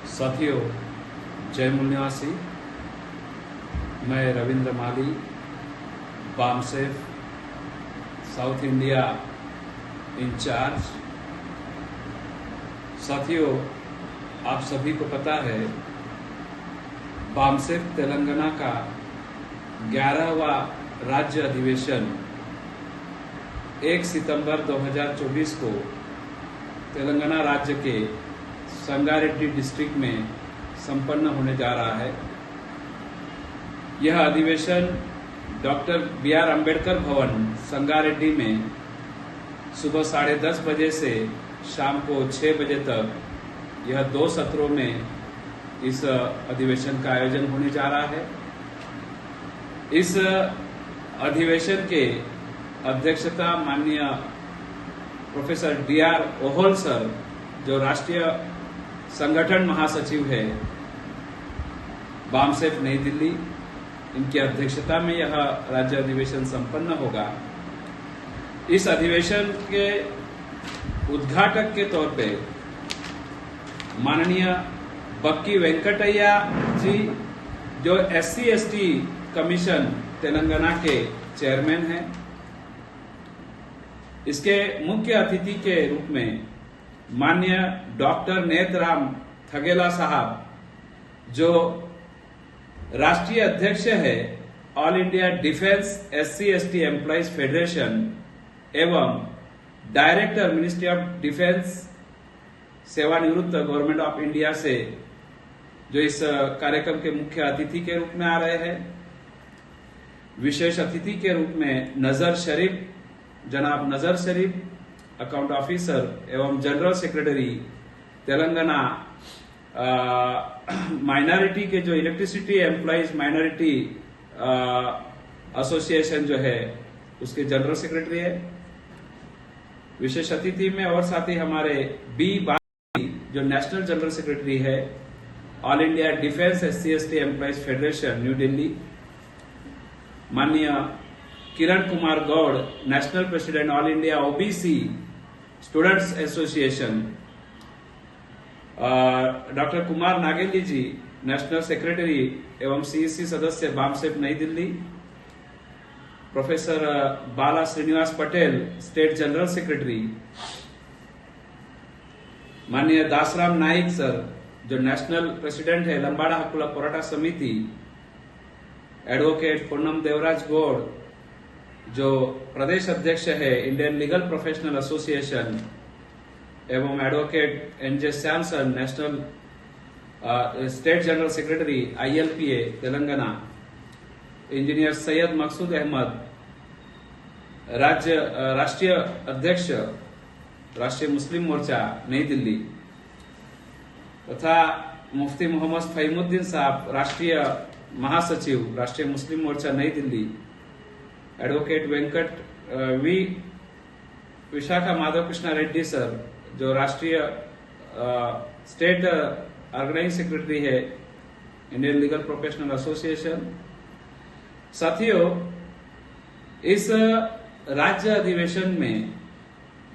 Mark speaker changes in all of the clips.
Speaker 1: साथियों, जय मूल निवासी। मैं रविंद्र माली, बामसेफ साउथ इंडिया इंचार्ज। साथियों, आप सभी को पता है बामसेफ तेलंगाना का 11वां राज्य अधिवेशन 1 सितंबर 2024 को तेलंगाना राज्य के संगारेड्डी डिस्ट्रिक्ट में संपन्न होने जा रहा है। यह अधिवेशन डॉक्टर BR अम्बेडकर भवन संगारेड्डी में सुबह 10:30 बजे से शाम को 6 बजे तक यह 2 सत्रों में इस अधिवेशन का आयोजन होने जा रहा है। इस अधिवेशन के अध्यक्षता माननीय प्रोफेसर DR ओहोल सर, जो राष्ट्रीय संगठन महासचिव है बामसेफ नई दिल्ली, इनकी अध्यक्षता में यह राज्य अधिवेशन संपन्न होगा। इस अधिवेशन के उद्घाटक के तौर पे माननीय बक्की वेंकटैया जी, जो SC/ST कमीशन तेलंगाना के चेयरमैन हैं। इसके मुख्य अतिथि के रूप में माननीय डॉक्टर नेतराम थगेला साहब, जो राष्ट्रीय अध्यक्ष है all India defence SC/ST employees federation एवं डायरेक्टर मिनिस्ट्री ऑफ डिफेंस सेवानिवृत्त गवर्नमेंट ऑफ इंडिया से, जो इस कार्यक्रम के मुख्य अतिथि के रूप में आ रहे हैं। विशेष अतिथि के रूप में जनाब नजर शरीफ, अकाउंट ऑफिसर एवं जनरल सेक्रेटरी तेलंगाना माइनॉरिटी के, जो इलेक्ट्रिसिटी एम्प्लॉइज माइनॉरिटी एसोसिएशन जो है, उसके जनरल सेक्रेटरी है। विशेष अतिथि में और साथ ही हमारे B बाली, जो नेशनल जनरल सेक्रेटरी है all India defence SC/ST employees federation New Delhi. माननीय Kiran Kumar Goud, national president all India OBC students association. Doctor Kumar Nageli ji, national secretary एवं CEC सदस्य बामसेफ नई Delhi. Professor Bala Srinivas Patel, state general secretary. माननीय दासराम नाइक सर, जो नेशनल प्रेसिडेंट है लंबाड़ा हक्कुला पोराटा समिति। एडवोकेट पूनम देवराज गौड़, जो प्रदेश अध्यक्ष है इंडियन लीगल प्रोफेशनल एसोसिएशन, एवं advocate NJ Samson, national state general secretary ILPA Telangana. Engineer Syed Maqsood Ahmed, राष्ट्रीय अध्यक्ष राष्ट्रीय मुस्लिम मोर्चा नई दिल्ली, तथा मुफ्ती मोहम्मद फहीमुद्दीन साहब, राष्ट्रीय महासचिव राष्ट्रीय मुस्लिम मोर्चा नई दिल्ली। एडवोकेट विशाखा माधव कृष्णा रेड्डी सर, जो राष्ट्रीय स्टेट ऑर्गेनाइजिंग सेक्रेटरी है इंडियन लीगल प्रोफेशनल एसोसिएशन। साथियों, इस राज्य अधिवेशन में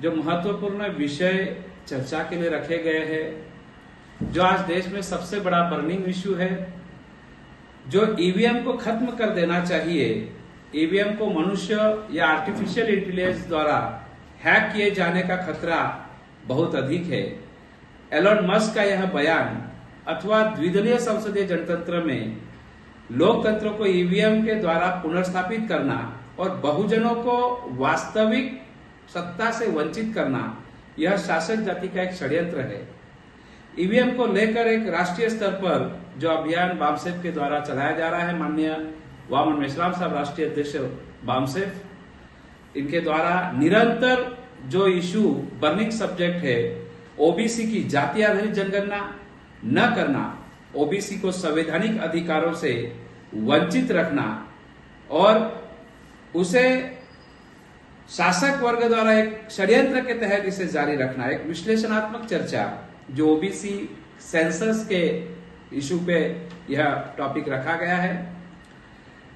Speaker 1: जो महत्वपूर्ण विषय चर्चा के लिए रखे गए हैं, जो आज देश में सबसे बड़ा बर्निंग इश्यू है, जो EVM को खत्म कर देना चाहिए। EVM को मनुष्य या आर्टिफिशियल इंटेलिजेंस द्वारा हैक किए जाने का खतरा बहुत अधिक है। एलोन मस्क का यह बयान अथवा द्विदलीय संसदीय जनतंत्र में लोकतंत्र को EVM के द्वारा पुनर्स्थापित करना और बहुजनों को वास्तविक सत्ता से वंचित करना, यह शासक जाति का एक षड्यंत्र है। EVM को लेकर एक राष्ट्रीय स्तर पर जो अभियान बामसेफ के द्वारा चलाया जा रहा है, माननीय वामन मेश्राम साहब, राष्ट्रीय अध्यक्ष बामसेफ, इनके द्वारा निरंतर जो इशू बर्निंग सब्जेक्ट है, OBC की जाति आधारित जनगणना न करना, OBC को संवैधानिक अधिकारों से वंचित रखना और उसे शासक वर्ग द्वारा एक षड्यंत्र के तहत इसे जारी रखना, एक विश्लेषणात्मक चर्चा जो OBC सेंसस के इशू पे यह टॉपिक रखा गया है।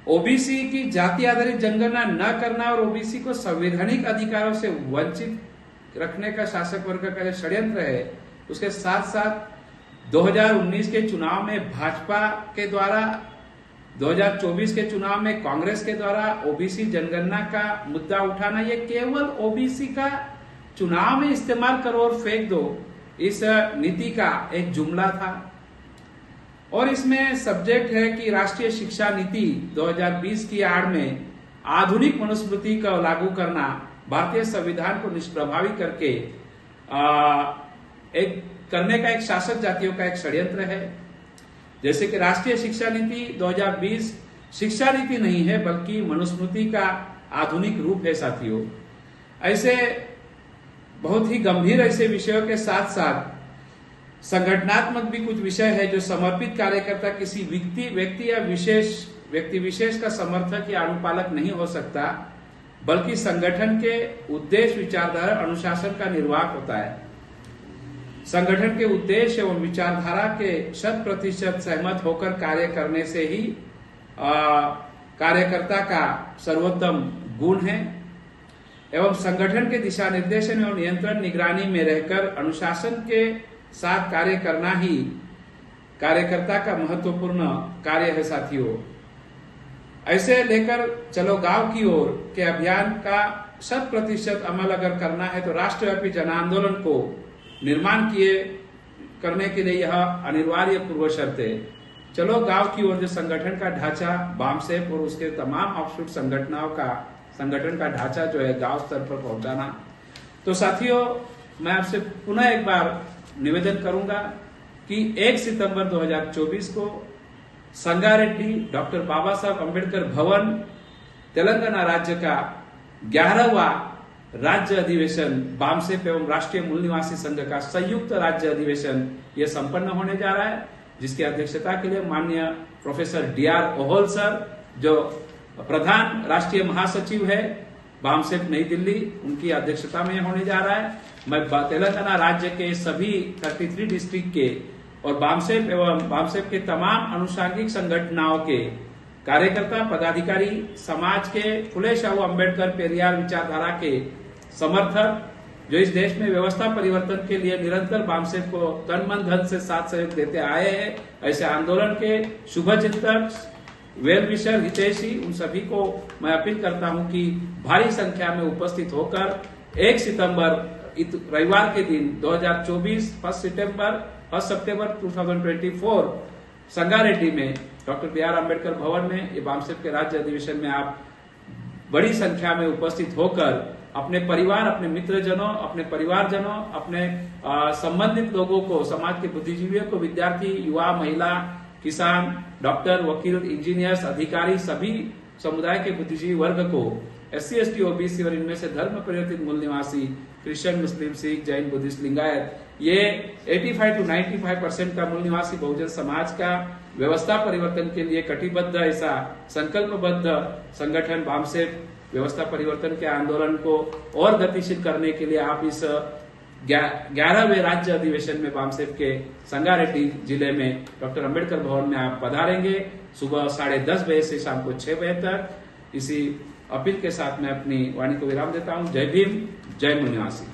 Speaker 1: OBC की जाति आधारित जनगणना न करना और OBC को संवैधानिक अधिकारों से वंचित रखने का शासक वर्ग का षड्यंत्र है, उसके साथ साथ 2019 के चुनाव में भाजपा के द्वारा, 2024 के चुनाव में कांग्रेस के द्वारा ओबीसी जनगणना का मुद्दा उठाना, ये केवल ओबीसी का चुनाव में इस्तेमाल करो और फेंक दो, इस नीति का एक जुमला था। और इसमें सब्जेक्ट है कि राष्ट्रीय शिक्षा नीति 2020 की आड़ में आधुनिक मनुस्मृति का लागू करना भारतीय संविधान को निष्प्रभावी करके एक करने का एक शासक जातियों का एक षड्यंत्र है। जैसे कि राष्ट्रीय शिक्षा नीति 2020 शिक्षा नीति नहीं है बल्कि मनुस्मृति का आधुनिक रूप है साथियों। ऐसे बहुत ही गंभीर ऐसे विषयों के साथ साथ संगठनात्मक भी कुछ विषय है जो समर्पित कार्यकर्ता किसी व्यक्ति या व्यक्ति विशेष का समर्थक या अनुपालक नहीं हो सकता, बल्कि संगठन के उद्देश्य, विचारधारा, अनुशासन का निर्वाहक होता है। संगठन के उद्देश्य एवं विचारधारा के 100% सहमत होकर कार्य करने से ही कार्यकर्ता का सर्वोत्तम गुण है। एवं संगठन के दिशा निर्देशन एवं नियंत्रण निगरानी में रहकर अनुशासन के साथ कार्य करना ही कार्यकर्ता का महत्वपूर्ण कार्य है साथियों। ऐसे लेकर चलो गांव की ओर के अभियान का 100% अमल अगर करना है तो राष्ट्रव्यापी जन आंदोलन को निर्माण करने के लिए यह अनिवार्य पूर्व शर्त है। चलो गांव की ओर जो संगठन का ढांचा बामसेफ और उसके तमाम ऑफशूट संगठन का ढांचा जो है गांव स्तर पर पहुंचाना। तो साथियों, मैं आपसे पुनः एक बार निवेदन करूंगा कि 1 सितंबर 2024 को संगारेड्डी डॉक्टर बाबा साहब अम्बेडकर भवन तेलंगाना राज्य का 11वां राज्य अधिवेशन बामसेफ एवं राष्ट्रीय मूल निवासी संघ का संयुक्त राज्य अधिवेशन यह संपन्न होने जा रहा है, जिसकी अध्यक्षता के लिए माननीय प्रोफेसर DR ओहोल सर, जो प्रधान राष्ट्रीय महासचिव है बामसेफ नई दिल्ली, उनकी अध्यक्षता में होने जा रहा है। मैं तेलंगाना राज्य के सभी 33 डिस्ट्रिक्ट के और बामसेफ एवं बामसेफ के तमाम अनुषंगिक संगठनों के कार्यकर्ता, पदाधिकारी, समाज के फुले शाहू अम्बेडकर पेरियार विचारधारा के समर्थक, जो इस देश में व्यवस्था परिवर्तन के लिए निरंतर बामसेफ को तन मन धन से साथ सहयोग देते आए हैं, ऐसे आंदोलन के शुभ चिंतक, वेल विशर, हितैषी, उन सभी को मैं अपील करता हूं कि भारी संख्या में उपस्थित होकर 1 सितंबर रविवार के दिन 2024 1 सितंबर 2024 संगारेड्डी में डॉक्टर BR अम्बेडकर भवन में ये बामसेफ के राज्य अधिवेशन में आप बड़ी संख्या में उपस्थित होकर अपने परिवार, अपने मित्रजनों, अपने परिवारजनों, अपने संबंधित लोगों को, समाज के बुद्धिजीवियों को, विद्यार्थी, युवा, महिला, किसान, डॉक्टर, वकील, इंजीनियर्स, अधिकारी, सभी समुदाय के बुद्धिजीवी वर्ग को, SC ST OBC और इनमें से धर्म परिवर्तित मूल निवासी क्रिश्चियन, मुस्लिम, सिख, जैन, बुद्धिस्ट, लिंगायत, ये 85 to 95% का मूल निवासी बहुजन समाज का व्यवस्था परिवर्तन के लिए कटिबद्ध ऐसा संकल्पबद्ध संगठन बामसेफ व्यवस्था परिवर्तन के आंदोलन को और गतिशील करने के लिए आप इस 11वें राज्य अधिवेशन में बामसेफ के संगारेड्डी जिले में डॉक्टर अम्बेडकर भवन में आप पधारेंगे सुबह 10:30 बजे से शाम को 6 बजे तक। इसी अपील के साथ मैं अपनी वाणी को विराम देता हूं। जय भीम, जय मूल निवासी।